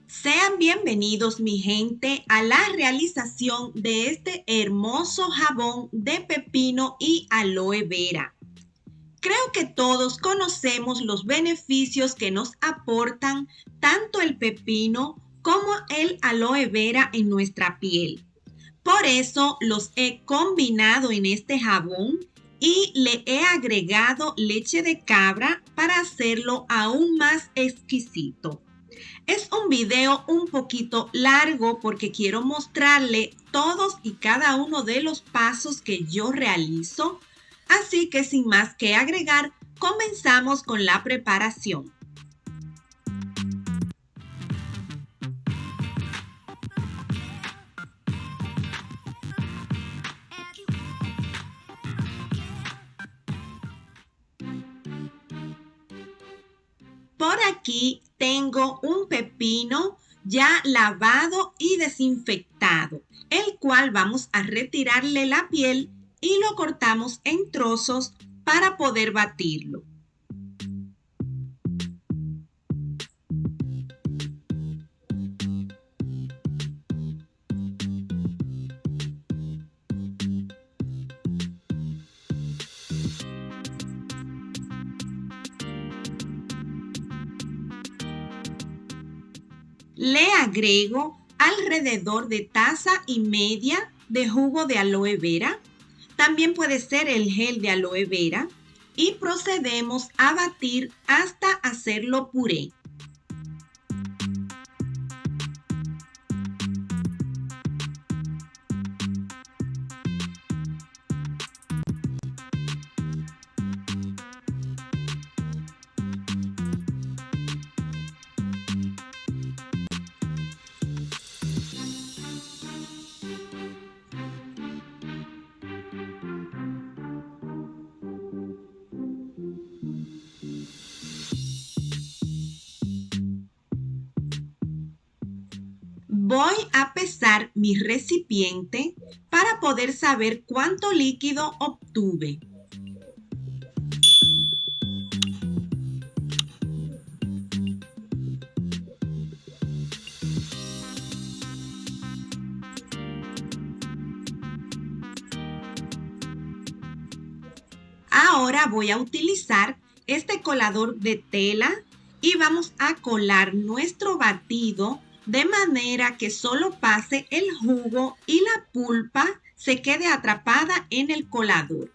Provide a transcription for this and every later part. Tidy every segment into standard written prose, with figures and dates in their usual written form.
Sean bienvenidos, mi gente, a la realización de este hermoso jabón de pepino y aloe vera. Creo que todos conocemos los beneficios que nos aportan tanto el pepino como el aloe vera en nuestra piel. Por eso los he combinado en este jabón y le he agregado leche de cabra para hacerlo aún más exquisito. Es un video un poquito largo porque quiero mostrarle todos y cada uno de los pasos que yo realizo. Así que sin más que agregar, comenzamos con la preparación. Por aquí tengo un pepino ya lavado y desinfectado, el cual vamos a retirarle la piel y lo cortamos en trozos para poder batirlo. Le agrego alrededor de taza y media de jugo de aloe vera. También puede ser el gel de aloe vera. Y procedemos a batir hasta hacerlo puré. Voy a pesar mi recipiente para poder saber cuánto líquido obtuve. Ahora voy a utilizar este colador de tela y vamos a colar nuestro batido de manera que solo pase el jugo y la pulpa se quede atrapada en el colador.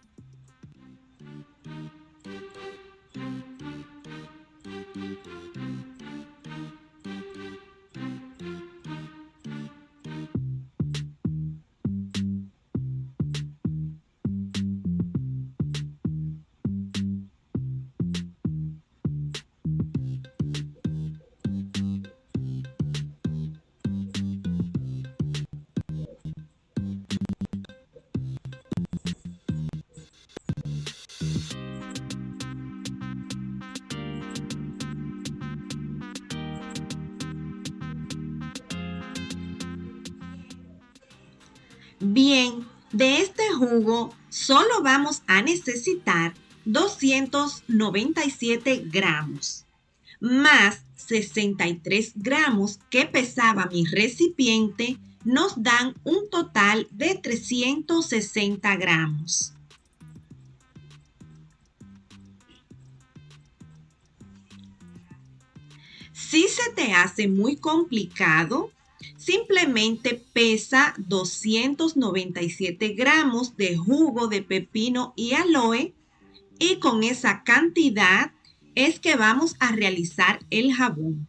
Bien, de este jugo solo vamos a necesitar 297 gramos, más 63 gramos que pesaba mi recipiente, nos dan un total de 360 gramos. Si se te hace muy complicado, simplemente pesa 297 gramos de jugo de pepino y aloe y con esa cantidad es que vamos a realizar el jabón.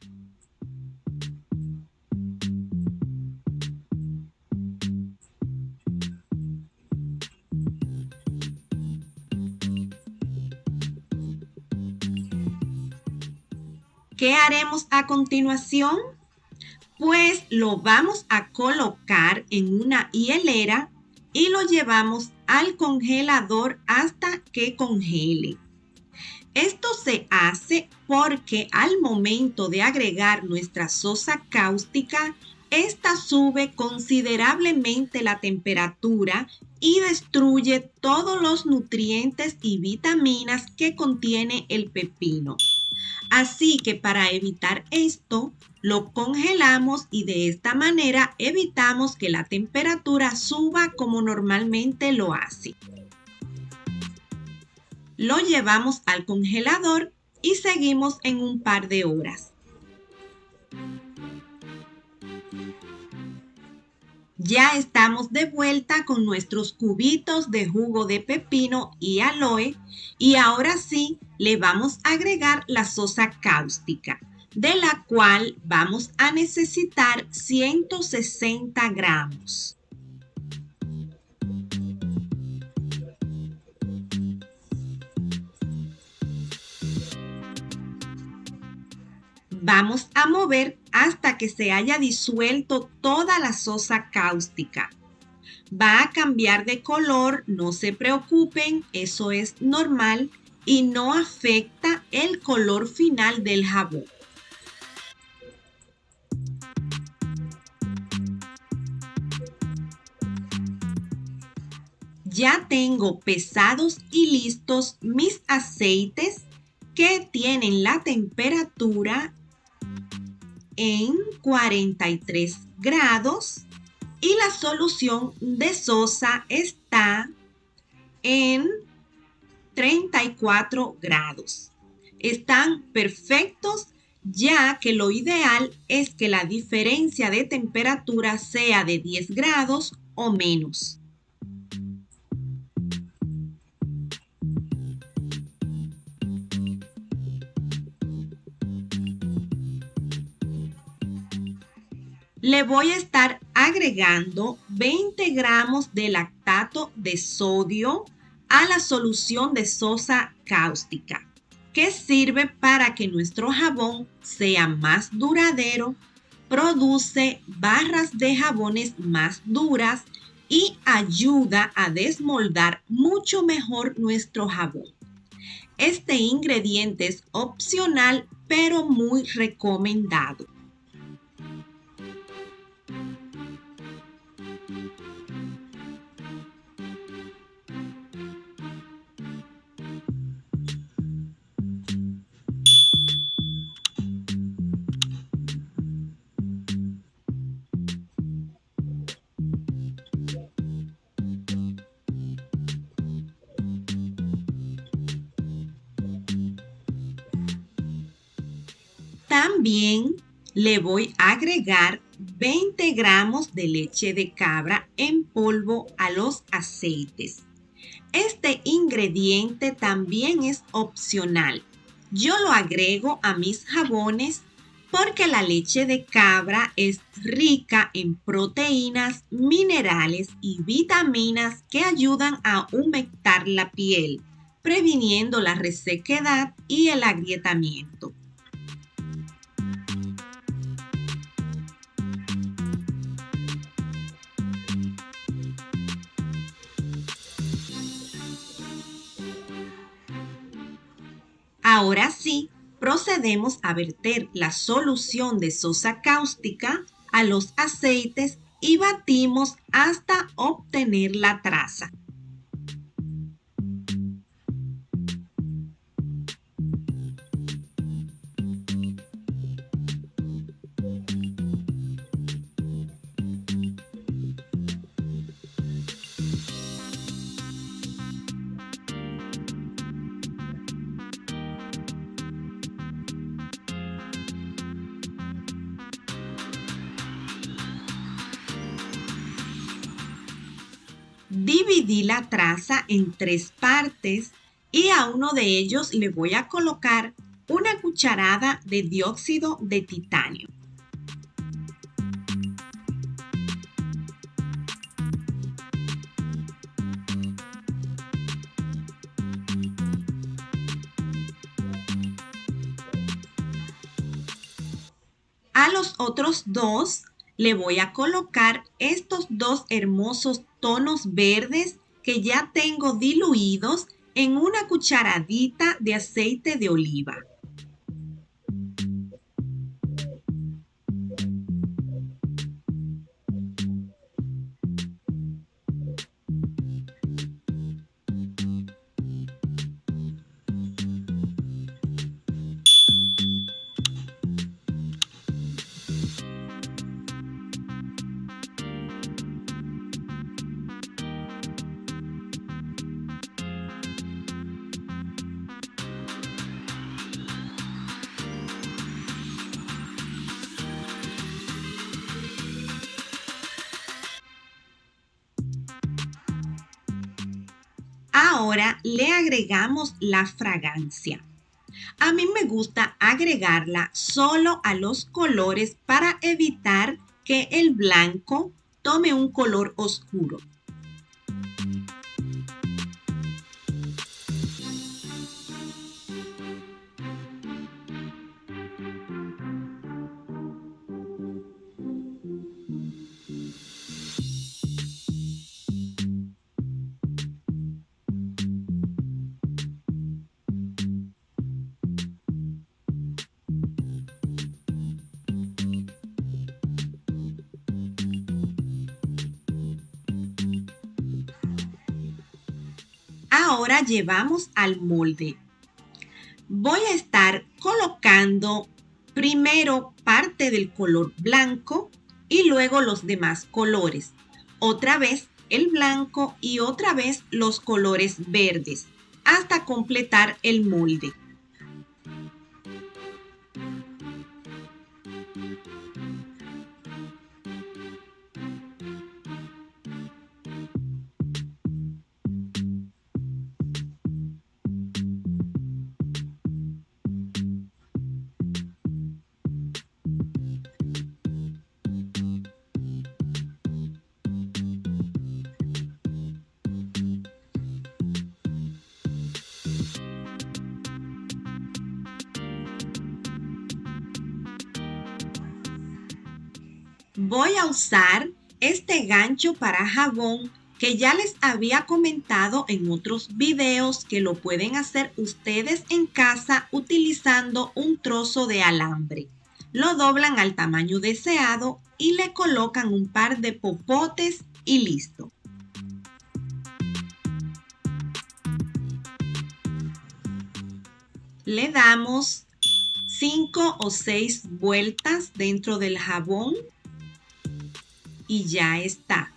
¿Qué haremos a continuación? Pues lo vamos a colocar en una hielera y lo llevamos al congelador hasta que congele. Esto se hace porque al momento de agregar nuestra sosa cáustica, esta sube considerablemente la temperatura y destruye todos los nutrientes y vitaminas que contiene el pepino. Así que para evitar esto, lo congelamos y de esta manera evitamos que la temperatura suba como normalmente lo hace. Lo llevamos al congelador y seguimos en un par de horas. Ya estamos de vuelta con nuestros cubitos de jugo de pepino y aloe y ahora sí le vamos a agregar la sosa cáustica, de la cual vamos a necesitar 160 gramos. Vamos a mover hasta que se haya disuelto toda la sosa cáustica. Va a cambiar de color, no se preocupen, eso es normal y no afecta el color final del jabón. Ya tengo pesados y listos mis aceites que tienen la temperatura en 43 grados y la solución de sosa está en 34 grados. Están perfectos, ya que lo ideal es que la diferencia de temperatura sea de 10 grados o menos. Le voy a estar agregando 20 gramos de lactato de sodio a la solución de sosa cáustica, que sirve para que nuestro jabón sea más duradero, produce barras de jabones más duras y ayuda a desmoldar mucho mejor nuestro jabón. Este ingrediente es opcional, pero muy recomendado. También le voy a agregar 20 gramos de leche de cabra en polvo a los aceites. Este ingrediente también es opcional. Yo lo agrego a mis jabones porque la leche de cabra es rica en proteínas, minerales y vitaminas que ayudan a humectar la piel, previniendo la resequedad y el agrietamiento. Ahora sí, procedemos a verter la solución de sosa cáustica a los aceites y batimos hasta obtener la traza. Dividí la traza en 3 partes y a uno de ellos le voy a colocar una cucharada de dióxido de titanio. A los otros dos le voy a colocar estos dos hermosos tonos verdes que ya tengo diluidos en una cucharadita de aceite de oliva. Ahora le agregamos la fragancia. A mí me gusta agregarla solo a los colores para evitar que el blanco tome un color oscuro. Ahora llevamos al molde. Voy a estar colocando primero parte del color blanco y luego los demás colores. Otra vez el blanco y otra vez los colores verdes hasta completar el molde. Voy a usar este gancho para jabón que ya les había comentado en otros videos que lo pueden hacer ustedes en casa utilizando un trozo de alambre. Lo doblan al tamaño deseado y le colocan un par de popotes y listo. Le damos 5 o 6 vueltas dentro del jabón y ya está.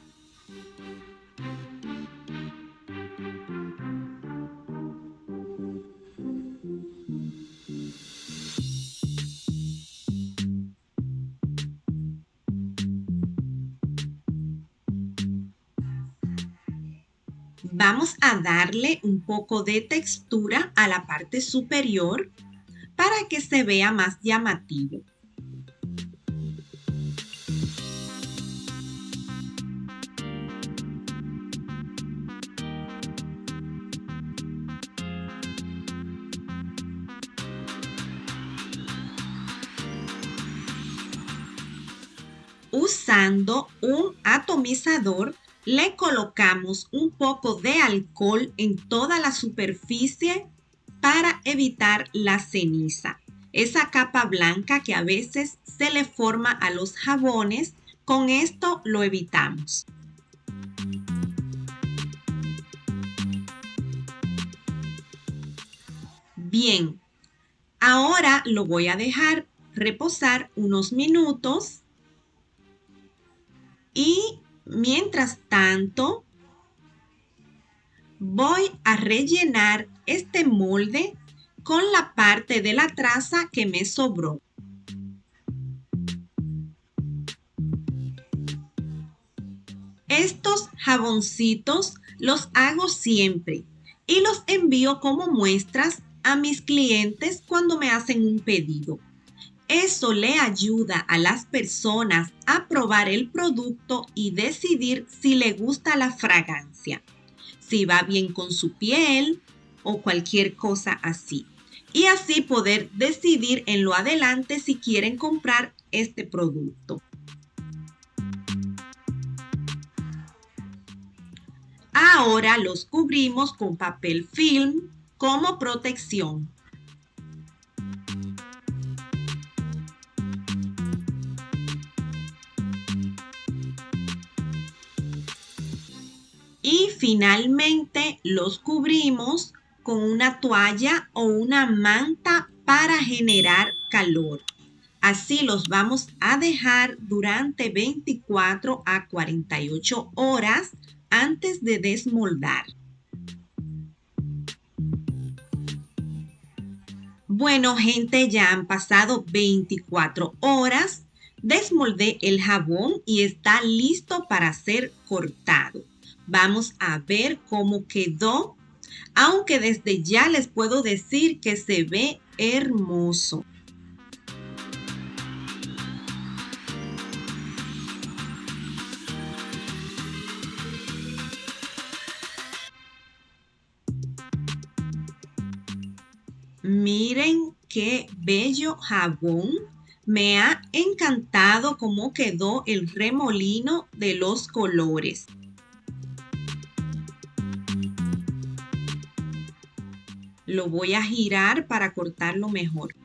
Vamos a darle un poco de textura a la parte superior para que se vea más llamativo. Usando un atomizador, le colocamos un poco de alcohol en toda la superficie para evitar la ceniza. Esa capa blanca que a veces se le forma a los jabones, con esto lo evitamos. Bien, ahora lo voy a dejar reposar unos minutos y mientras tanto voy a rellenar este molde con la parte de la traza que me sobró. Estos jaboncitos los hago siempre y los envío como muestras a mis clientes cuando me hacen un pedido. Eso le ayuda a las personas a probar el producto y decidir si le gusta la fragancia, si va bien con su piel o cualquier cosa así. Y así poder decidir en lo adelante si quieren comprar este producto. Ahora los cubrimos con papel film como protección. Y finalmente los cubrimos con una toalla o una manta para generar calor. Así los vamos a dejar durante 24 a 48 horas antes de desmoldar. Bueno, gente, ya han pasado 24 horas. Desmoldé el jabón y está listo para ser cortado. Vamos a ver cómo quedó. aunque desde ya les puedo decir que se ve hermoso. Miren qué bello jabón. Me ha encantado cómo quedó el remolino de los colores. Lo voy a girar para cortarlo mejor.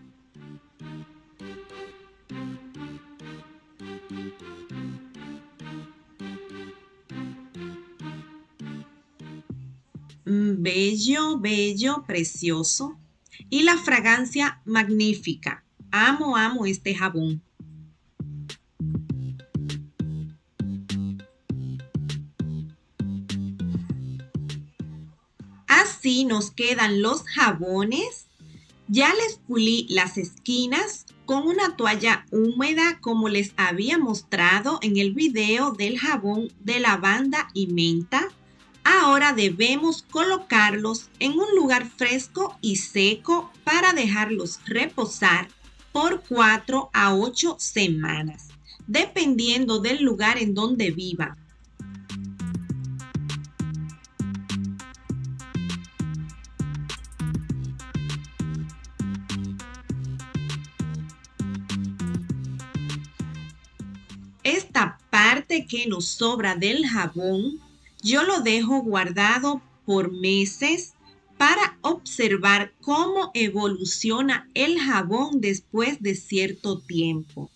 Bello, bello, precioso. Y la fragancia magnífica. Amo, amo este jabón. Así nos quedan los jabones. Ya les pulí las esquinas con una toalla húmeda como les había mostrado en el video del jabón de lavanda y menta. Ahora debemos colocarlos en un lugar fresco y seco para dejarlos reposar por 4 a 8 semanas, dependiendo del lugar en donde viva. Esta parte que nos sobra del jabón, yo lo dejo guardado por meses para observar cómo evoluciona el jabón después de cierto tiempo.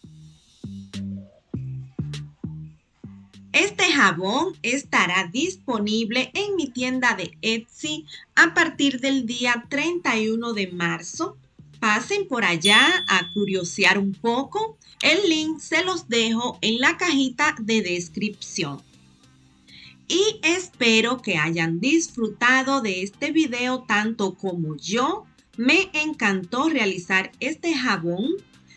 Este jabón estará disponible en mi tienda de Etsy a partir del día 31 de marzo. Pasen por allá a curiosear un poco. El link se los dejo en la cajita de descripción. Y espero que hayan disfrutado de este video tanto como yo. Me encantó realizar este jabón.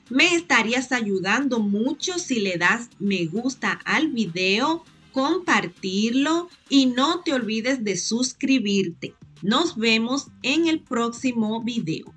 Me estarías ayudando mucho si le das me gusta al video, compartirlo y no te olvides de suscribirte. Nos vemos en el próximo video.